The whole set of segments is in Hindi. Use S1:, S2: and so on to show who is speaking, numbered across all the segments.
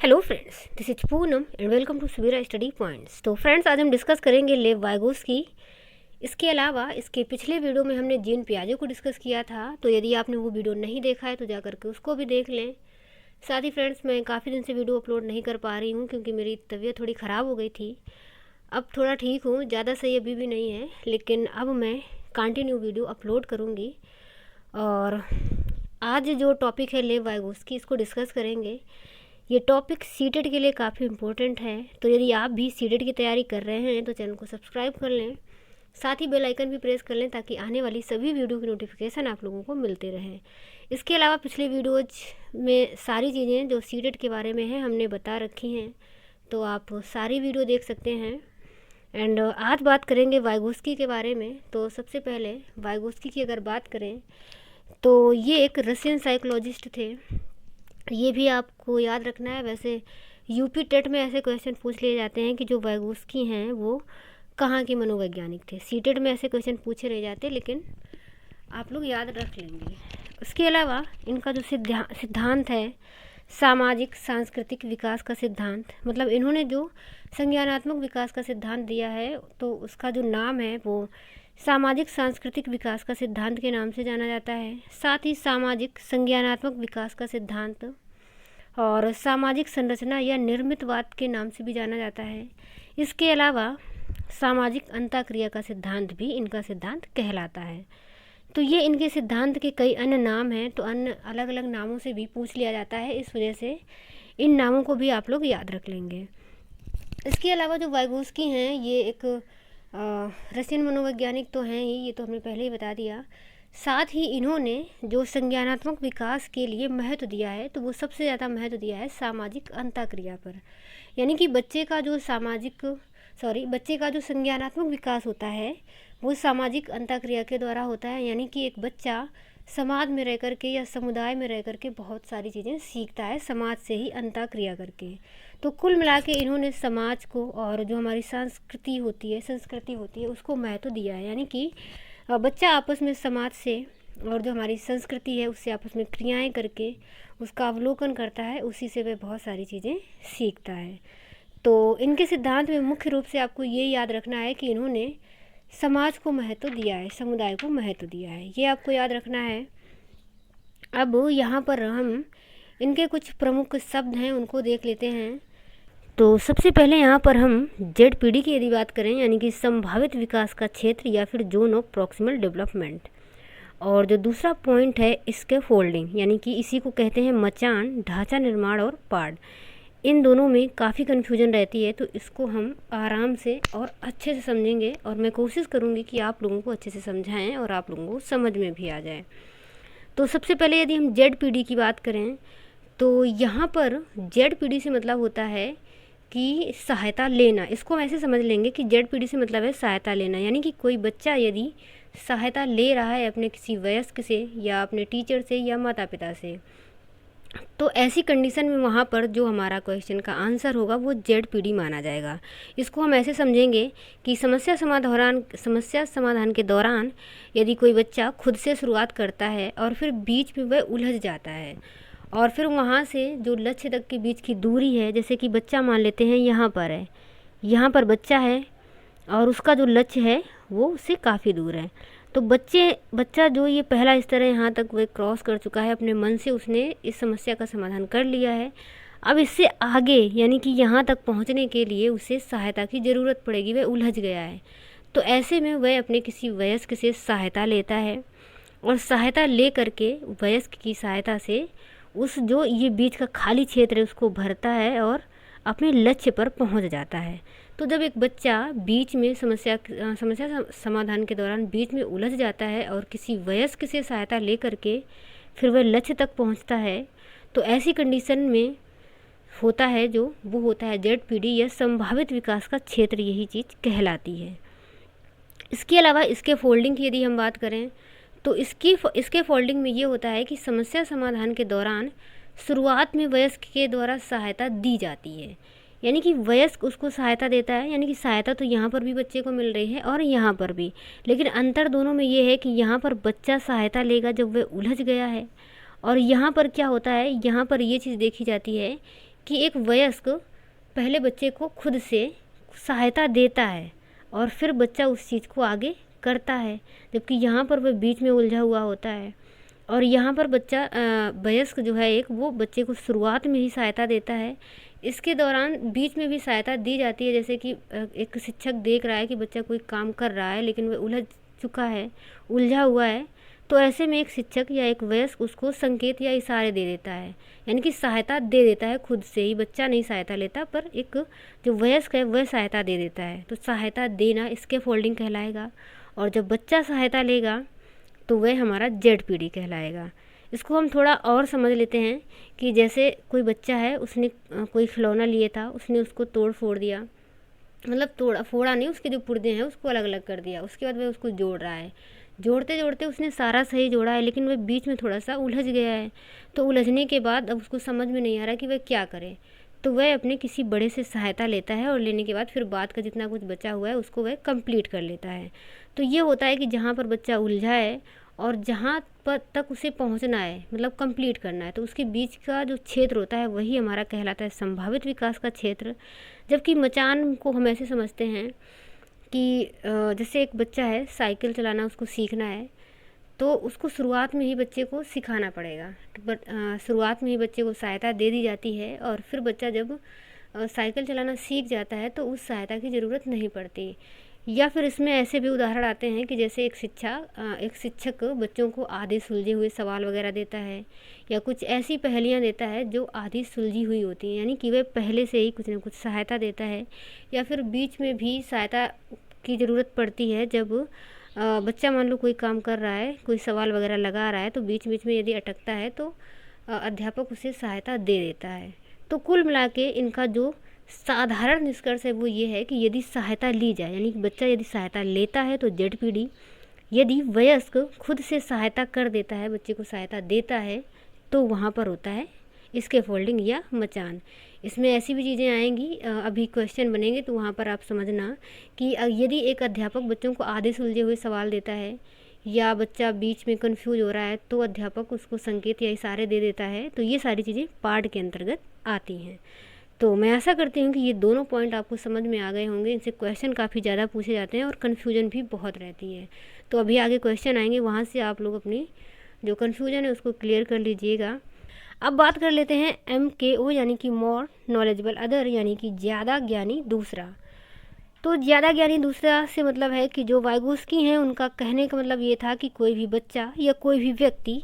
S1: Hello friends, this is Poonam and welcome to Subira study points. तो फ्रेंड्स, आज हम डिस्कस करेंगे लेव वाइगोस्की। इसके अलावा इसके पिछले वीडियो में हमने जीन पियाजे को डिस्कस किया था, तो यदि आपने वो वीडियो नहीं देखा है तो जा करके उसको भी देख लें। साथ ही फ्रेंड्स, मैं काफ़ी दिन से वीडियो अपलोड नहीं कर पा रही हूँ क्योंकि मेरी तबीयत थोड़ी ख़राब हो गई थी। अब थोड़ा ठीक हूँ, ज़्यादा सही अभी भी नहीं है, लेकिन अब मैं कंटिन्यू वीडियो अपलोड करूँगी। और आज जो टॉपिक है लेव वाइगोस्की, इसको डिस्कस करेंगे। ये टॉपिक सीटेट के लिए काफ़ी इम्पोर्टेंट है, तो यदि आप भी सीटेट की तैयारी कर रहे हैं तो चैनल को सब्सक्राइब कर लें, साथ ही बेल आइकन भी प्रेस कर लें ताकि आने वाली सभी वीडियो की नोटिफिकेशन आप लोगों को मिलते रहे। इसके अलावा पिछले वीडियोज में सारी चीज़ें जो सीटेट के बारे में हैं हमने बता रखी हैं, तो आप सारी वीडियो देख सकते हैं। एंड आज बात करेंगे वाइगोस्की के बारे में। तो सबसे पहले वाइगोस्की की अगर बात करें तो ये एक रशियन साइकोलॉजिस्ट थे। ये भी आपको याद रखना है। वैसे यूपी टेट में ऐसे क्वेश्चन पूछ लिए जाते हैं कि जो वाइगोस्की हैं वो कहाँ के मनोवैज्ञानिक थे। सीटेट में ऐसे क्वेश्चन पूछे रह जाते, लेकिन आप लोग याद रख लेंगे। उसके अलावा इनका जो सिद्धांत है सामाजिक सांस्कृतिक विकास का सिद्धांत, मतलब इन्होंने जो संज्ञानात्मक विकास का सिद्धांत दिया है तो उसका जो नाम है वो सामाजिक सांस्कृतिक विकास का सिद्धांत के नाम से जाना जाता है। साथ ही सामाजिक संज्ञानात्मक विकास का सिद्धांत और सामाजिक संरचना या निर्मितवाद के नाम से भी जाना जाता है। इसके अलावा सामाजिक अंतःक्रिया का सिद्धांत भी इनका सिद्धांत कहलाता है। तो ये इनके सिद्धांत के कई अन्य नाम हैं, तो अन्य अलग अलग नामों से भी पूछ लिया जाता है, इस वजह से इन नामों को भी आप लोग याद रख लेंगे। इसके अलावा जो वाइगोस्की हैं ये एक रशियन मनोवैज्ञानिक तो हैं ही, ये तो हमने पहले ही बता दिया। साथ ही इन्होंने जो संज्ञानात्मक विकास के लिए महत्व दिया है तो वो सबसे ज़्यादा महत्व दिया है सामाजिक अंतःक्रिया पर। यानी कि बच्चे का जो संज्ञानात्मक विकास होता है वो सामाजिक अंतःक्रिया के द्वारा होता है। यानी कि एक बच्चा समाज में रह कर के या समुदाय में रह कर के बहुत सारी चीज़ें सीखता है समाज से ही अंतःक्रिया करके। तो कुल मिला के इन्होंने समाज को और जो हमारी संस्कृति होती है उसको महत्व दिया है। यानी कि बच्चा आपस में समाज से और जो हमारी संस्कृति है उससे आपस में क्रियाएं करके उसका अवलोकन करता है, उसी से वह बहुत सारी चीज़ें सीखता है। तो इनके सिद्धांत में मुख्य रूप से आपको ये याद रखना है कि इन्होंने समाज को महत्व दिया है, समुदाय को महत्व दिया है, ये आपको याद रखना है। अब यहाँ पर हम इनके कुछ प्रमुख शब्द हैं उनको देख लेते हैं। तो सबसे पहले यहाँ पर हम जेडपीडी की यदि बात करें, यानी कि संभावित विकास का क्षेत्र या फिर जोन ऑफ प्रॉक्सिमल डेवलपमेंट, और जो दूसरा पॉइंट है स्कैफोल्डिंग, यानी कि इसी को कहते हैं मचान, ढांचा निर्माण और पाड़। इन दोनों में काफ़ी कन्फ्यूजन रहती है, तो इसको हम आराम से और अच्छे से समझेंगे और मैं कोशिश करूँगी कि आप लोगों को अच्छे से समझाएं और आप लोगों को समझ में भी आ जाए। तो सबसे पहले यदि हम जेडपीडी की बात करें तो यहाँ पर जेडपीडी से मतलब होता है कि सहायता लेना। इसको हम ऐसे समझ लेंगे कि जेडपीडी से मतलब है सहायता लेना, यानी कि कोई बच्चा यदि सहायता ले रहा है अपने किसी वयस्क से या अपने टीचर से या माता पिता से, तो ऐसी कंडीशन में वहाँ पर जो हमारा क्वेश्चन का आंसर होगा वो जेडपीडी माना जाएगा। इसको हम ऐसे समझेंगे कि समस्या समाधान के दौरान यदि कोई बच्चा खुद से शुरुआत करता है और फिर बीच में वह उलझ जाता है और फिर वहाँ से जो लक्ष्य तक के बीच की दूरी है, जैसे कि बच्चा मान लेते हैं यहाँ पर है, यहाँ पर बच्चा है और उसका जो लक्ष्य है वो उससे काफ़ी दूर है, तो बच्चा जो ये पहला स्तर है यहाँ तक वह क्रॉस कर चुका है, अपने मन से उसने इस समस्या का समाधान कर लिया है। अब इससे आगे यानी कि यहाँ तक पहुँचने के लिए उसे सहायता की ज़रूरत पड़ेगी, वह उलझ गया है। तो ऐसे में वह अपने किसी वयस्क से सहायता लेता है और सहायता ले करके वयस्क की सहायता से उस जो ये बीच का खाली क्षेत्र है उसको भरता है और अपने लक्ष्य पर पहुंच जाता है। तो जब एक बच्चा बीच में समस्या समाधान के दौरान बीच में उलझ जाता है और किसी वयस्क से सहायता ले करके फिर वह लक्ष्य तक पहुंचता है, तो ऐसी कंडीशन में होता है जो वो होता है जेडपीडी या संभावित विकास का क्षेत्र, यही चीज़ कहलाती है। इसके अलावा इसके फोल्डिंग की यदि हम बात करें तो इसके फोल्डिंग में ये होता है कि समस्या समाधान के दौरान शुरुआत में वयस्क के द्वारा सहायता दी जाती है, यानी कि वयस्क उसको सहायता देता है, यानी कि सहायता तो यहाँ पर भी बच्चे को मिल रही है और यहाँ पर भी, लेकिन अंतर दोनों में ये है कि यहाँ पर बच्चा सहायता लेगा जब वह उलझ गया है और यहाँ पर क्या होता है, यहाँ पर ये चीज़ देखी जाती है कि एक वयस्क पहले बच्चे को खुद से सहायता देता है और फिर बच्चा उस चीज़ को आगे करता है, जबकि यहाँ पर वह बीच में उलझा हुआ होता है। और यहाँ पर बच्चा वयस्क जो है एक, वो बच्चे को शुरुआत में ही सहायता देता है। इसके दौरान बीच में भी सहायता दी जाती है, जैसे कि एक शिक्षक देख रहा है कि बच्चा कोई काम कर रहा है लेकिन वह उलझ चुका है, उलझा हुआ है, तो ऐसे में एक शिक्षक या एक वयस्क उसको संकेत या इशारे दे देता है, यानी कि सहायता दे देता है खुद से ही। बच्चा नहीं सहायता लेता, पर एक जो वयस्क है वह सहायता दे देता है। तो सहायता देना इसके फोल्डिंग कहलाएगा। और जब बच्चा सहायता लेगा तो वह हमारा जेड पीढ़ी कहलाएगा। इसको हम थोड़ा और समझ लेते हैं कि जैसे कोई बच्चा है, उसने कोई खिलौना लिए था, उसने उसको तोड़ फोड़ दिया, मतलब तोड़ा फोड़ा नहीं, उसके जो पुर्जे हैं उसको अलग अलग कर दिया। उसके बाद वह उसको जोड़ रहा है, जोड़ते जोड़ते उसने सारा सही जोड़ा है, लेकिन वह बीच में थोड़ा सा उलझ गया है। तो उलझने के बाद अब उसको समझ में नहीं आ रहा कि वह क्या करे, तो वह अपने किसी बड़े से सहायता लेता है, और लेने के बाद फिर बाद का जितना कुछ बचा हुआ है उसको वह कंप्लीट कर लेता है। तो ये होता है कि जहाँ पर बच्चा उलझा है और जहाँ पर तक उसे पहुँचना है, मतलब कंप्लीट करना है, तो उसके बीच का जो क्षेत्र होता है वही हमारा कहलाता है संभावित विकास का क्षेत्र। जबकि मचान को हम ऐसे समझते हैं कि जैसे एक बच्चा है, साइकिल चलाना उसको सीखना है, तो उसको शुरुआत में ही बच्चे को सिखाना पड़ेगा। बट शुरुआत में ही बच्चे को सहायता दे दी जाती है, और फिर बच्चा जब साइकिल चलाना सीख जाता है तो उस सहायता की ज़रूरत नहीं पड़ती। या फिर इसमें ऐसे भी उदाहरण आते हैं कि जैसे एक शिक्षक बच्चों को आधे सुलझे हुए सवाल वगैरह देता है, या कुछ ऐसी पहेलियाँ देता है जो आधी सुलझी हुई होती हैं, यानी कि वह पहले से ही कुछ ना कुछ सहायता देता है। या फिर बीच में भी सहायता की ज़रूरत पड़ती है, जब बच्चा मान लो कोई काम कर रहा है, कोई सवाल वगैरह लगा रहा है, तो बीच बीच में यदि अटकता है तो अध्यापक उसे सहायता दे देता है। तो कुल मिला के इनका जो साधारण निष्कर्ष है वो ये है कि यदि सहायता ली जाए, यानी कि बच्चा यदि सहायता लेता है तो जेड पीढ़ी, यदि वयस्क खुद से सहायता कर देता है, बच्चे को सहायता देता है, तो वहाँ पर होता है इसके फोल्डिंग या मचान। इसमें ऐसी भी चीज़ें आएंगी, अभी क्वेश्चन बनेंगे तो वहाँ पर आप समझना कि यदि एक अध्यापक बच्चों को आधे सुलझे हुए सवाल देता है, या बच्चा बीच में कंफ्यूज हो रहा है, तो अध्यापक उसको संकेत या इशारे दे देता है। तो ये सारी चीज़ें पाठ के अंतर्गत आती हैं। तो मैं आशा करती हूँ कि ये दोनों पॉइंट आपको समझ में आ गए होंगे। इनसे क्वेश्चन काफ़ी ज़्यादा पूछे जाते हैं और कन्फ्यूजन भी बहुत रहती है। तो अभी आगे क्वेश्चन आएंगे, वहाँ से आप लोग अपनी जो कन्फ्यूजन है उसको क्लियर कर लीजिएगा। अब बात कर लेते हैं MKO, यानी कि मोर नॉलेजेबल अदर, यानी कि ज़्यादा ज्ञानी दूसरा। तो ज़्यादा ज्ञानी दूसरा से मतलब है कि जो वाइगोस्की हैं उनका कहने का मतलब ये था कि कोई भी बच्चा या कोई भी व्यक्ति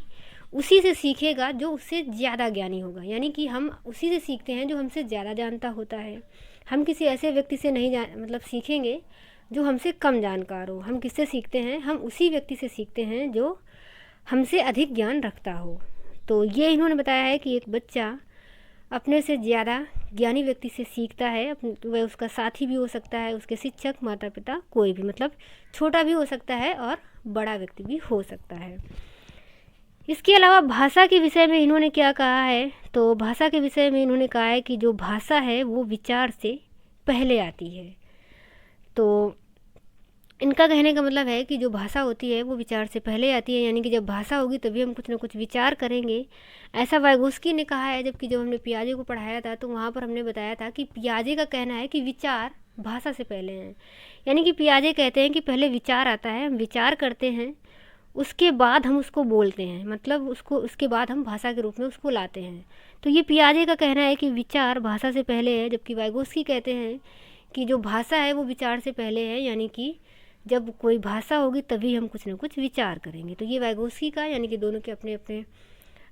S1: उसी से सीखेगा जो उससे ज़्यादा ज्ञानी होगा, यानी कि हम उसी से सीखते हैं जो हमसे ज़्यादा जानता होता है। हम किसी ऐसे व्यक्ति से नहीं मतलब सीखेंगे जो हमसे कम जानकार हो। हम किससे सीखते हैं? हम उसी व्यक्ति से सीखते हैं जो हमसे अधिक ज्ञान रखता हो। तो ये इन्होंने बताया है कि एक बच्चा अपने से ज़्यादा ज्ञानी व्यक्ति से सीखता है। वह उसका साथी भी हो सकता है, उसके शिक्षक, माता पिता, कोई भी, मतलब छोटा भी हो सकता है और बड़ा व्यक्ति भी हो सकता है। इसके अलावा भाषा के विषय में इन्होंने क्या कहा है? तो भाषा के विषय में इन्होंने कहा है कि जो भाषा है वो विचार से पहले आती है। तो इनका कहने का मतलब है कि जो भाषा होती है वो विचार से पहले आती है, यानी कि जब भाषा होगी तभी हम कुछ ना कुछ विचार करेंगे, ऐसा वाइगोस्की ने कहा है। जबकि जब हमने पियाजे को पढ़ाया था तो वहाँ पर हमने बताया था कि पियाजे का कहना है कि विचार भाषा से पहले हैं, यानी कि पियाजे कहते हैं कि पहले विचार आता है, हम विचार करते हैं, उसके बाद हम उसको बोलते हैं, मतलब उसके बाद हम भाषा के रूप में उसको लाते हैं। तो ये पियाजे का कहना है कि विचार भाषा से पहले है, जबकि वाइगोस्की कहते हैं कि जो भाषा है वो विचार से पहले है, यानी कि जब कोई भाषा होगी तभी हम कुछ ना कुछ विचार करेंगे। तो ये वाइगोस्की का, यानी कि दोनों के अपने अपने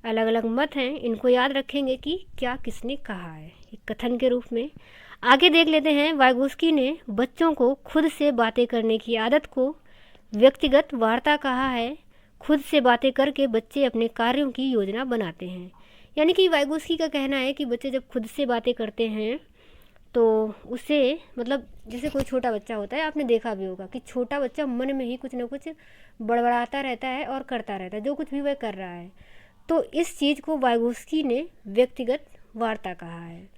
S1: अलग अलग मत हैं। इनको याद रखेंगे कि क्या किसने कहा है, एक कथन के रूप में। आगे देख लेते हैं। वाइगोस्की ने बच्चों को खुद से बातें करने की आदत को व्यक्तिगत वार्ता कहा है। खुद से बातें करके बच्चे अपने कार्यों की योजना बनाते हैं, यानी कि वाइगोस्की का कहना है कि बच्चे जब खुद से बातें करते हैं तो उसे, मतलब जैसे कोई छोटा बच्चा होता है, आपने देखा भी होगा कि छोटा बच्चा मन में ही कुछ ना कुछ बड़बड़ाता रहता है और करता रहता है, जो कुछ भी वह कर रहा है। तो इस चीज़ को वाइगोस्की ने व्यक्तिगत वार्ता कहा है,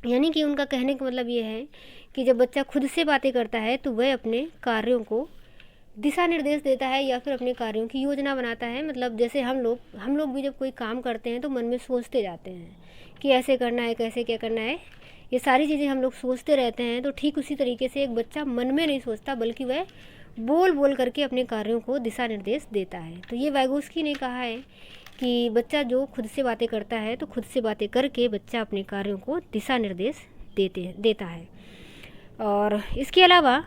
S1: यानी कि उनका कहने का मतलब ये है कि जब बच्चा खुद से बातें करता है तो वह अपने कार्यों को दिशा निर्देश देता है या फिर अपने कार्यों की योजना बनाता है। मतलब जैसे हम लोग भी जब कोई काम करते हैं तो मन में सोचते जाते हैं कि ऐसे करना है, कैसे क्या करना है, ये सारी चीज़ें हम लोग सोचते रहते हैं। तो ठीक उसी तरीके से एक बच्चा मन में नहीं सोचता, बल्कि वह बोल बोल करके अपने कार्यों को दिशा निर्देश देता है। तो ये वाइगोस्की ने कहा है कि बच्चा जो खुद से बातें करता है, तो खुद से बातें करके बच्चा अपने कार्यों को दिशा निर्देश देता है। और इसके अलावा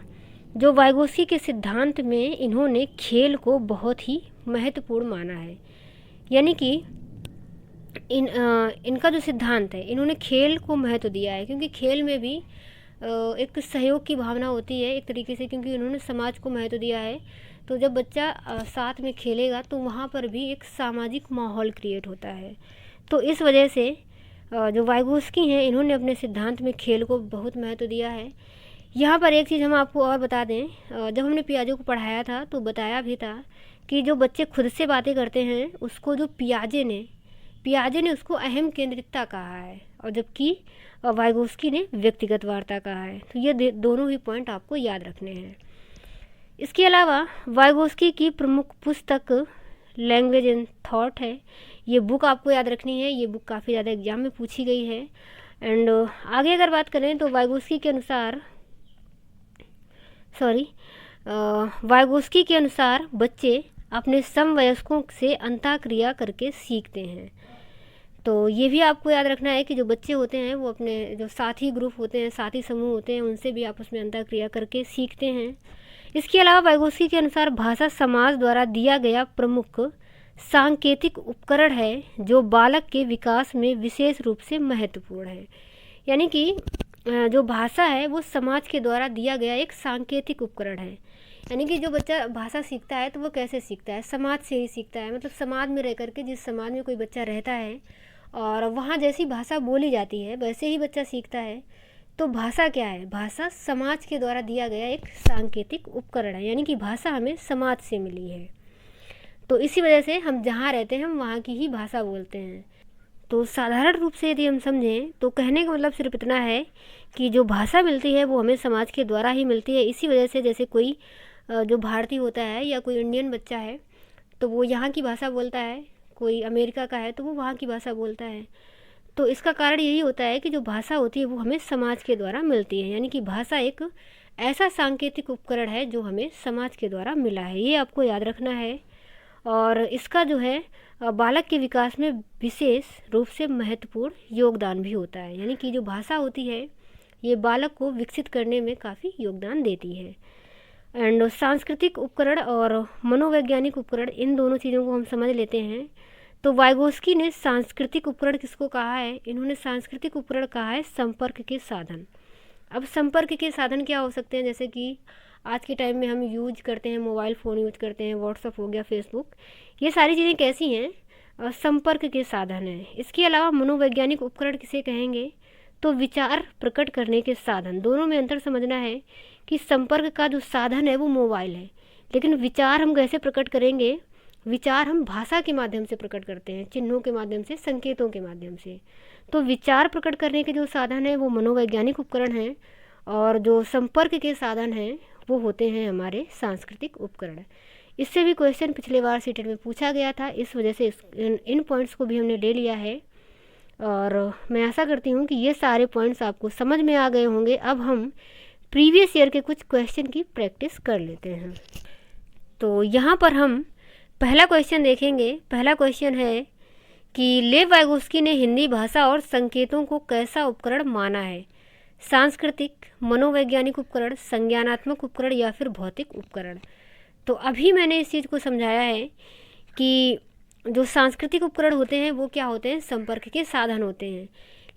S1: जो वाइगोस्की के सिद्धांत में इन्होंने खेल को बहुत ही महत्वपूर्ण माना है, यानी कि इनका जो सिद्धांत है, इन्होंने खेल को महत्व दिया है, क्योंकि खेल में भी एक सहयोग की भावना होती है एक तरीके से, क्योंकि उन्होंने समाज को महत्व दिया है। तो जब बच्चा साथ में खेलेगा तो वहाँ पर भी एक सामाजिक माहौल क्रिएट होता है। तो इस वजह से जो वाइगोस्की हैं, इन्होंने अपने सिद्धांत में खेल को बहुत महत्व दिया है। यहाँ पर एक चीज़ हम आपको और बता दें, जब हमने पियाजे को पढ़ाया था तो बताया भी था कि जो बच्चे खुद से बातें करते हैं उसको जो पियाजे ने उसको अहम केंद्रितता कहा है, और जबकि वाइगोस्की ने व्यक्तिगत वार्ता कहा है। तो ये दोनों ही पॉइंट आपको याद रखने हैं। इसके अलावा वाइगोस्की की प्रमुख पुस्तक लैंग्वेज एंड थॉट है। ये बुक आपको याद रखनी है, ये बुक काफ़ी ज़्यादा एग्जाम में पूछी गई है। एंड आगे अगर बात करें तो वाइगोस्की के अनुसार बच्चे अपने समवयस्कों से अंतःक्रिया करके सीखते हैं। तो ये भी आपको याद रखना है कि जो बच्चे होते हैं वो अपने जो साथी ग्रुप होते हैं, साथी समूह होते हैं, उनसे भी आपस में अंतःक्रिया करके सीखते हैं। इसके अलावा वाइगोस्की के अनुसार भाषा समाज द्वारा दिया गया प्रमुख सांकेतिक उपकरण है जो बालक के विकास में विशेष रूप से महत्वपूर्ण है। यानी कि जो भाषा है वो समाज के द्वारा दिया गया एक सांकेतिक उपकरण है। यानी कि जो बच्चा भाषा सीखता है तो वो कैसे सीखता है, समाज से ही सीखता है। मतलब समाज में रह करके, जिस समाज में कोई बच्चा रहता है और वहाँ जैसी भाषा बोली जाती है वैसे ही बच्चा सीखता है। तो भाषा क्या है? भाषा समाज के द्वारा दिया गया एक सांकेतिक उपकरण है, यानी कि भाषा हमें समाज से मिली है। तो इसी वजह से हम जहाँ रहते हैं हम वहाँ की ही भाषा बोलते हैं। तो साधारण रूप से यदि हम समझें तो कहने का मतलब सिर्फ इतना है कि जो भाषा मिलती है वो हमें समाज के द्वारा ही मिलती है। इसी वजह से जैसे कोई जो भारतीय होता है या कोई इंडियन बच्चा है तो वो यहाँ की भाषा बोलता है, कोई अमेरिका का है तो वो वहाँ की भाषा बोलता है। तो इसका कारण यही होता है कि जो भाषा होती है वो हमें समाज के द्वारा मिलती है। यानी कि भाषा एक ऐसा सांकेतिक उपकरण है जो हमें समाज के द्वारा मिला है, ये आपको याद रखना है। और इसका जो है बालक के विकास में विशेष रूप से महत्वपूर्ण योगदान भी होता है। यानी कि जो भाषा होती है ये बालक को विकसित करने में काफ़ी योगदान देती है। एंड सांस्कृतिक उपकरण और मनोवैज्ञानिक उपकरण, इन दोनों चीज़ों को हम समझ लेते हैं। तो वाइगोस्की ने सांस्कृतिक उपकरण किसको कहा है? इन्होंने सांस्कृतिक उपकरण कहा है संपर्क के साधन। अब संपर्क के साधन क्या हो सकते हैं? जैसे कि आज के टाइम में हम यूज करते हैं, मोबाइल फ़ोन यूज करते हैं, व्हाट्सअप हो गया, फेसबुक, ये सारी चीज़ें कैसी हैं? संपर्क के साधन हैं। इसके अलावा मनोवैज्ञानिक उपकरण किसे कहेंगे? तो विचार प्रकट करने के साधन। दोनों में अंतर समझना है कि संपर्क का जो साधन है वो मोबाइल है, लेकिन विचार हम कैसे प्रकट करेंगे? विचार हम भाषा के माध्यम से प्रकट करते हैं, चिन्हों के माध्यम से, संकेतों के माध्यम से। तो विचार प्रकट करने के जो साधन है वो मनोवैज्ञानिक उपकरण हैं, और जो संपर्क के साधन हैं वो होते हैं हमारे सांस्कृतिक उपकरण। इससे भी क्वेश्चन पिछले बार सीटेट में पूछा गया था, इस वजह से इन पॉइंट्स को भी हमने ले लिया है। और मैं आशा करती हूँ कि ये सारे पॉइंट्स आपको समझ में आ गए होंगे। अब हम प्रीवियस ईयर के कुछ क्वेश्चन की प्रैक्टिस कर लेते हैं। तो यहाँ पर हम पहला क्वेश्चन देखेंगे। पहला क्वेश्चन है कि लेव वाइगोस्की ने हिंदी भाषा और संकेतों को कैसा उपकरण माना है? सांस्कृतिक, मनोवैज्ञानिक उपकरण, संज्ञानात्मक उपकरण या फिर भौतिक उपकरण? तो अभी मैंने इस चीज़ को समझाया है कि जो सांस्कृतिक उपकरण होते हैं वो क्या होते हैं? संपर्क के साधन होते हैं।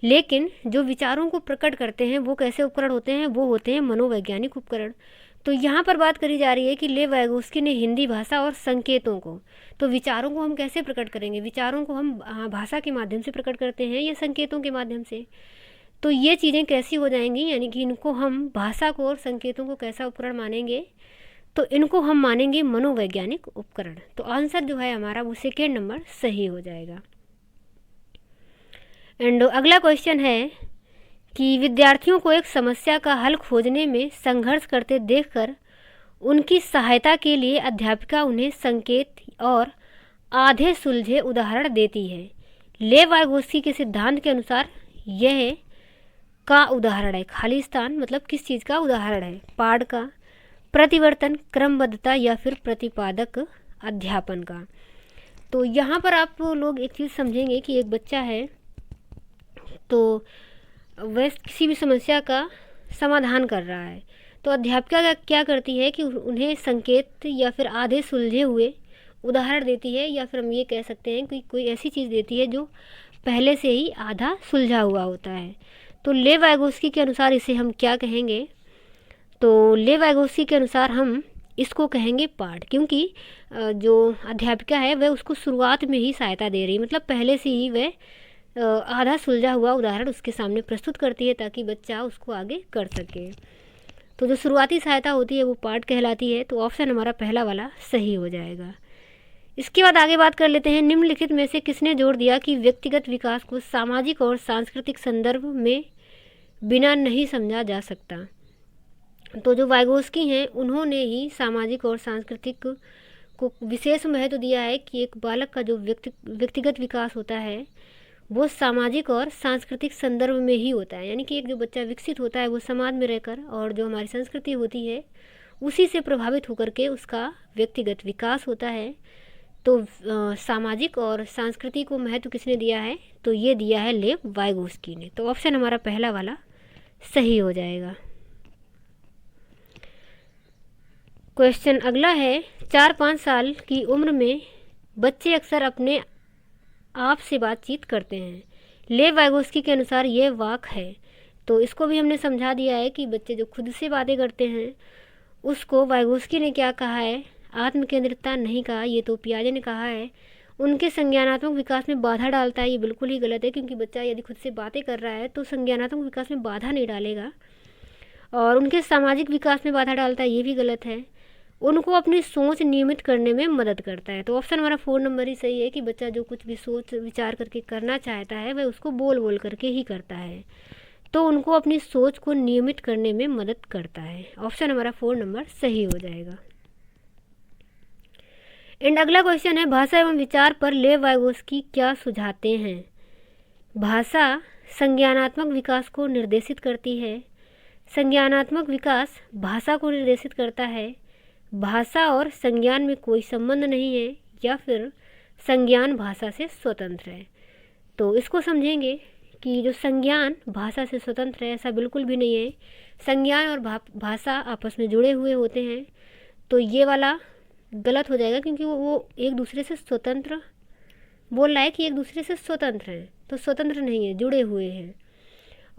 S1: लेकिन जो विचारों को प्रकट करते हैं वो कैसे उपकरण होते हैं? वो होते हैं मनोवैज्ञानिक उपकरण। तो यहाँ पर बात करी जा रही है कि लेव वाइगोस्की ने हिंदी भाषा और संकेतों को, तो विचारों को हम कैसे प्रकट करेंगे? विचारों को हम भाषा के माध्यम से प्रकट करते हैं या संकेतों के माध्यम से? तो ये चीज़ें कैसी हो जाएंगी? यानी कि इनको हम, भाषा को और संकेतों को कैसा उपकरण मानेंगे? तो इनको हम मानेंगे मनोवैज्ञानिक उपकरण। तो आंसर जो है हमारा वो सेकेंड नंबर सही हो जाएगा। एंड अगला क्वेश्चन है कि विद्यार्थियों को एक समस्या का हल खोजने में संघर्ष करते देखकर उनकी सहायता के लिए अध्यापिका उन्हें संकेत और आधे सुलझे उदाहरण देती है, लेव वाइगोत्स्की के सिद्धांत के अनुसार यह का उदाहरण है। खालिस्तान मतलब किस चीज़ का उदाहरण है? पाठ का, प्रतिवर्तन, क्रमबद्धता या फिर प्रतिपादक अध्यापन का। तो यहाँ पर आप लोग एक चीज़ समझेंगे कि एक बच्चा है तो वह किसी भी समस्या का समाधान कर रहा है, तो अध्यापिका क्या करती है कि उन्हें संकेत या फिर आधे सुलझे हुए उदाहरण देती है, या फिर हम ये कह सकते हैं कि कोई ऐसी चीज़ देती है जो पहले से ही आधा सुलझा हुआ होता है। तो लेव वाइगोत्स्की के अनुसार इसे हम क्या कहेंगे? तो लेव वाइगोत्स्की के अनुसार हम इसको कहेंगे पाठ, क्योंकि जो अध्यापिका है वह उसको शुरुआत में ही सहायता दे रही है, मतलब पहले से ही वह आधा सुलझा हुआ उदाहरण उसके सामने प्रस्तुत करती है ताकि बच्चा उसको आगे कर सके। तो जो शुरुआती सहायता होती है वो पाठ कहलाती है। तो ऑप्शन हमारा पहला वाला सही हो जाएगा। इसके बाद आगे बात कर लेते हैं, निम्नलिखित में से किसने जोर दिया कि व्यक्तिगत विकास को सामाजिक और सांस्कृतिक संदर्भ में बिना नहीं समझा जा सकता? तो जो वाइगोत्स्की हैं उन्होंने ही सामाजिक और सांस्कृतिक को विशेष महत्व दिया है कि एक बालक का जो व्यक्तिगत विकास होता है वो सामाजिक और सांस्कृतिक संदर्भ में ही होता है, यानी कि एक जो बच्चा विकसित होता है वो समाज में रहकर, और जो हमारी संस्कृति होती है उसी से प्रभावित होकर के उसका व्यक्तिगत विकास होता है। तो सामाजिक और संस्कृति को महत्व किसने दिया है? तो ये दिया है लेव वाइगोत्स्की ने। तो ऑप्शन हमारा पहला वाला सही हो जाएगा। क्वेश्चन अगला है, 4-5 साल की उम्र में बच्चे अक्सर अपने आप से बातचीत करते हैं। लेव वाइगोत्स्की के अनुसार ये वाक है। तो इसको भी हमने समझा दिया है कि बच्चे जो खुद से बातें करते हैं उसको वाइगोत्स्की ने क्या कहा है? आत्मकेंद्रितता नहीं कहा, ये तो पियाजे ने कहा है। उनके संज्ञानात्मक विकास में बाधा डालता है, ये बिल्कुल ही गलत है, क्योंकि बच्चा यदि खुद से बातें कर रहा है तो संज्ञानात्मक विकास में बाधा नहीं डालेगा। और उनके सामाजिक विकास में बाधा डालता है, ये भी गलत है। उनको अपनी सोच नियमित करने में मदद करता है। तो ऑप्शन हमारा 4 नंबर ही सही है कि बच्चा जो कुछ भी सोच विचार करके करना चाहता है वह उसको बोल बोल करके ही करता है, तो उनको अपनी सोच को नियमित करने में मदद करता है। ऑप्शन हमारा 4 नंबर सही हो जाएगा। एंड अगला क्वेश्चन है, भाषा एवं विचार पर लेव वाइगोत्स्की क्या सुझाते हैं? भाषा संज्ञानात्मक विकास को निर्देशित करती है। संज्ञानात्मक विकास भाषा को निर्देशित करता है। भाषा और संज्ञान में कोई संबंध नहीं है, या फिर संज्ञान भाषा से स्वतंत्र है। तो इसको समझेंगे कि जो संज्ञान भाषा से स्वतंत्र है ऐसा बिल्कुल भी नहीं है। संज्ञान और भाषा आपस में जुड़े हुए होते हैं। तो ये वाला गलत हो जाएगा, क्योंकि वो एक दूसरे से स्वतंत्र बोल रहा है कि एक दूसरे से स्वतंत्र हैं, तो स्वतंत्र नहीं है, जुड़े हुए हैं।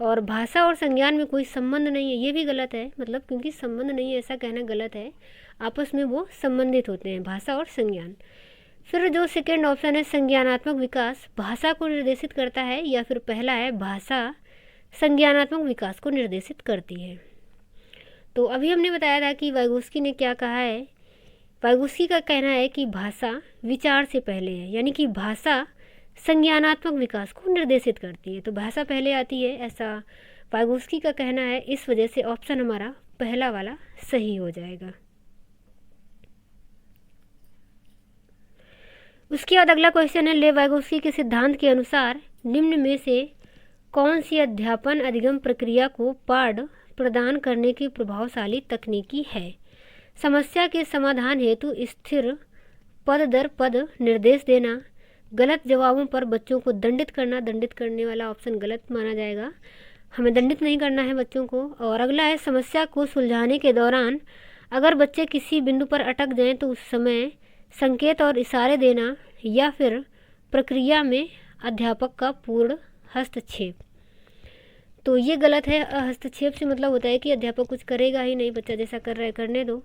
S1: और भाषा और संज्ञान में कोई संबंध नहीं है, ये भी गलत है, मतलब क्योंकि संबंध नहीं है ऐसा कहना गलत है, आपस में वो संबंधित होते हैं, भाषा और संज्ञान। फिर जो सेकेंड ऑप्शन है संज्ञानात्मक विकास भाषा को निर्देशित करता है, या फिर पहला है भाषा संज्ञानात्मक विकास को निर्देशित करती है। तो अभी हमने बताया था कि वाइगोत्स्की ने क्या कहा है। वाइगोत्स्की का कहना है कि भाषा विचार से पहले है, यानी कि भाषा संज्ञानात्मक विकास को निर्देशित करती है, तो भाषा पहले आती है, ऐसा वाइगोत्स्की का कहना है। इस वजह से ऑप्शन हमारा पहला वाला सही हो जाएगा। उसके बाद अगला क्वेश्चन है, लेव वाइगोत्स्की के सिद्धांत के अनुसार निम्न में से कौन सी अध्यापन अधिगम प्रक्रिया को पाठ प्रदान करने की प्रभावशाली तकनीकी है? समस्या के समाधान हेतु स्थिर पद दर पद निर्देश देना, गलत जवाबों पर बच्चों को दंडित करना, दंडित करने वाला ऑप्शन गलत माना जाएगा, हमें दंडित नहीं करना है बच्चों को। और अगला है समस्या को सुलझाने के दौरान अगर बच्चे किसी बिंदु पर अटक जाएं तो उस समय संकेत और इशारे देना, या फिर प्रक्रिया में अध्यापक का पूर्ण हस्तक्षेप। तो ये गलत है। हस्तक्षेप से मतलब होता है कि अध्यापक कुछ करेगा ही नहीं, बच्चा जैसा कर रहा है करने दो।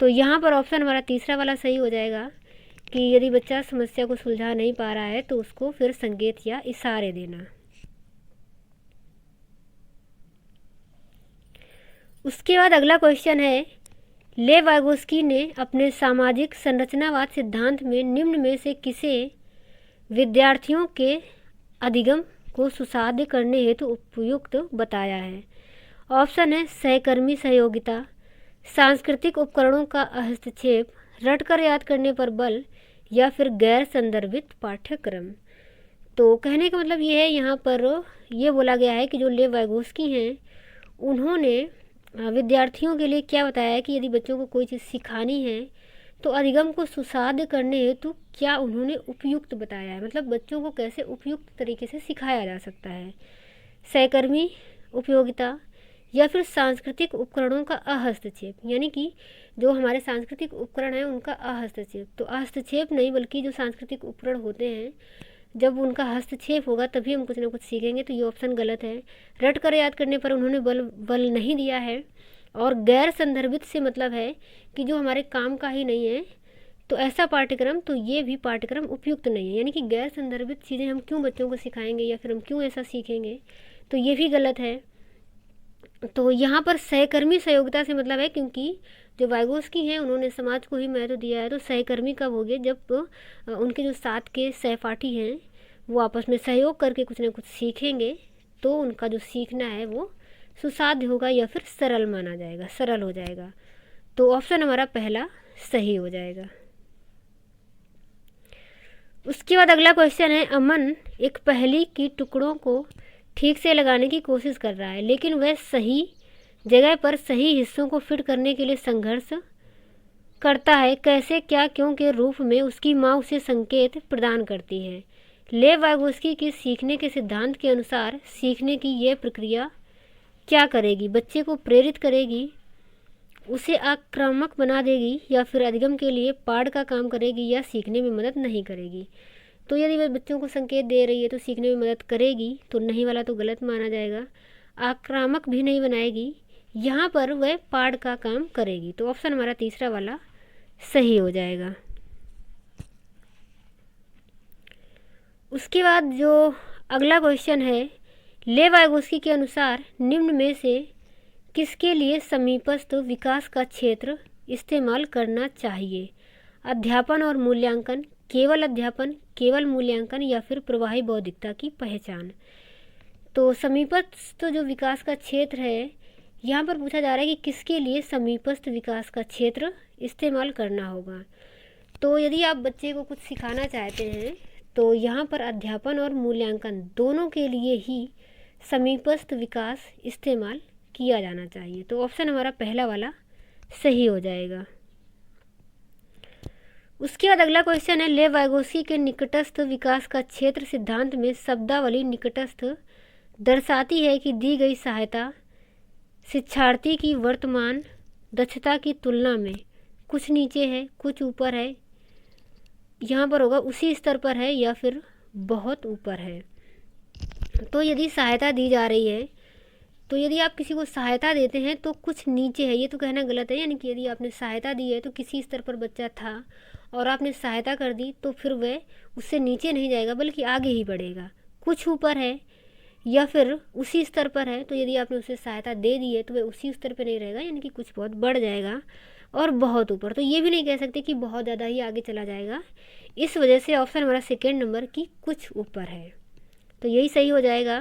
S1: तो यहाँ पर ऑप्शन हमारा तीसरा वाला सही हो जाएगा कि यदि बच्चा समस्या को सुलझा नहीं पा रहा है तो उसको फिर संकेत या इशारे देना। उसके बाद अगला क्वेश्चन है, लेव वाइगोत्स्की ने अपने सामाजिक संरचनावाद सिद्धांत में निम्न में से किसे विद्यार्थियों के अधिगम को सुसाध्य करने हेतु उपयुक्त बताया है? ऑप्शन है सहकर्मी सहयोगिता, सांस्कृतिक उपकरणों का हस्तक्षेप, रटकर याद करने पर बल, या फिर गैर संदर्भित पाठ्यक्रम। तो कहने का मतलब ये है, यहाँ पर ये बोला गया है कि जो लेव वाइगोस्की हैं उन्होंने विद्यार्थियों के लिए क्या बताया है कि यदि बच्चों को कोई चीज़ सिखानी है तो अधिगम को सुसाध्य करने हेतु क्या उन्होंने उपयुक्त बताया है, मतलब बच्चों को कैसे उपयुक्त तरीके से सिखाया जा सकता है। सहकर्मी उपयोगिता या फिर सांस्कृतिक उपकरणों का अहस्तक्षेप, यानी कि जो हमारे सांस्कृतिक उपकरण हैं उनका अहस्तक्षेप। तो हस्तक्षेप नहीं बल्कि जो सांस्कृतिक उपकरण होते हैं जब उनका हस्तक्षेप होगा तभी हम कुछ ना कुछ सीखेंगे, तो ये ऑप्शन गलत है। रट कर याद करने पर उन्होंने बल नहीं दिया है। और गैर संदर्भित से मतलब है कि जो हमारे काम का ही नहीं है तो ऐसा पाठ्यक्रम, तो ये भी पाठ्यक्रम उपयुक्त नहीं है। यानी कि गैर संदर्भित चीज़ें हम क्यों बच्चों को सिखाएंगे या फिर हम क्यों ऐसा सीखेंगे, तो ये भी गलत है। तो यहाँ पर सहकर्मी सहयोगिता से मतलब है, क्योंकि जो वाइगोस्की हैं उन्होंने समाज को ही महत्व दिया है, तो सहकर्मी कब हो गए, जब उनके जो साथ के सहपाठी हैं वो आपस में सहयोग करके कुछ ना कुछ सीखेंगे तो उनका जो सीखना है वो सुसाध्य होगा या फिर सरल माना जाएगा, सरल हो जाएगा। तो ऑप्शन हमारा पहला सही हो जाएगा। उसके बाद अगला क्वेश्चन है, अमन एक पहेली की टुकड़ों को ठीक से लगाने की कोशिश कर रहा है लेकिन वह सही जगह पर सही हिस्सों को फिट करने के लिए संघर्ष करता है। कैसे, क्या, क्यों के रूप में उसकी माँ उसे संकेत प्रदान करती है। लेव वाइगोस्की के सीखने के सिद्धांत के अनुसार सीखने की यह प्रक्रिया क्या करेगी, बच्चे को प्रेरित करेगी, उसे आक्रामक बना देगी या फिर अधिगम के लिए पाठ का काम करेगी या सीखने में मदद नहीं करेगी। तो यदि वह बच्चों को संकेत दे रही है तो सीखने में मदद करेगी, तो नहीं वाला तो गलत माना जाएगा। आक्रामक भी नहीं बनाएगी, यहाँ पर वह पाठ का काम करेगी, तो ऑप्शन हमारा तीसरा वाला सही हो जाएगा। उसके बाद जो अगला क्वेश्चन है, लेव वाइगोस्की के अनुसार निम्न में से किसके लिए समीपस्थ विकास का क्षेत्र इस्तेमाल करना चाहिए। अध्यापन और मूल्यांकन, केवल मूल्यांकन या फिर प्रवाही बौद्धिकता की पहचान। तो समीपस्थ जो विकास का क्षेत्र है, यहाँ पर पूछा जा रहा है कि किसके लिए समीपस्थ विकास का क्षेत्र इस्तेमाल करना होगा। तो यदि आप बच्चे को कुछ सिखाना चाहते हैं तो यहाँ पर अध्यापन और मूल्यांकन दोनों के लिए ही समीपस्थ विकास इस्तेमाल किया जाना चाहिए, तो ऑप्शन हमारा पहला वाला सही हो जाएगा। उसके बाद अगला क्वेश्चन है, लेव वाइगोस्की के निकटस्थ विकास का क्षेत्र सिद्धांत में शब्दावली निकटस्थ दर्शाती है कि दी गई सहायता शिक्षार्थी की वर्तमान दक्षता की तुलना में कुछ नीचे है, कुछ ऊपर है, यहाँ पर होगा उसी स्तर पर है या फिर बहुत ऊपर है। तो यदि सहायता दी जा रही है, तो यदि आप किसी को सहायता देते हैं तो कुछ नीचे है, ये तो कहना गलत है। यानी कि यदि आपने सहायता दी है तो किसी स्तर पर बच्चा था और आपने सहायता कर दी तो फिर वह उससे नीचे नहीं जाएगा बल्कि आगे ही बढ़ेगा। कुछ ऊपर है या फिर उसी स्तर पर है, तो यदि आपने उसे सहायता दे दी है तो वह उसी स्तर पर नहीं रहेगा, यानी कि कुछ बहुत बढ़ जाएगा। और बहुत ऊपर, तो ये भी नहीं कह सकते कि बहुत ज़्यादा ही आगे चला जाएगा। इस वजह से ऑप्शन हमारा सेकेंड नंबर की कुछ ऊपर है, तो यही सही हो जाएगा।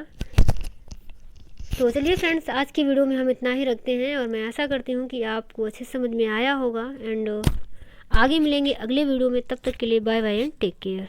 S1: तो चलिए फ्रेंड्स, आज की वीडियो में हम इतना ही रखते हैं और मैं आशा करती हूँ कि आपको अच्छे समझ में आया होगा। एंड आगे मिलेंगे अगले वीडियो में, तब तक के लिए bye bye and take care.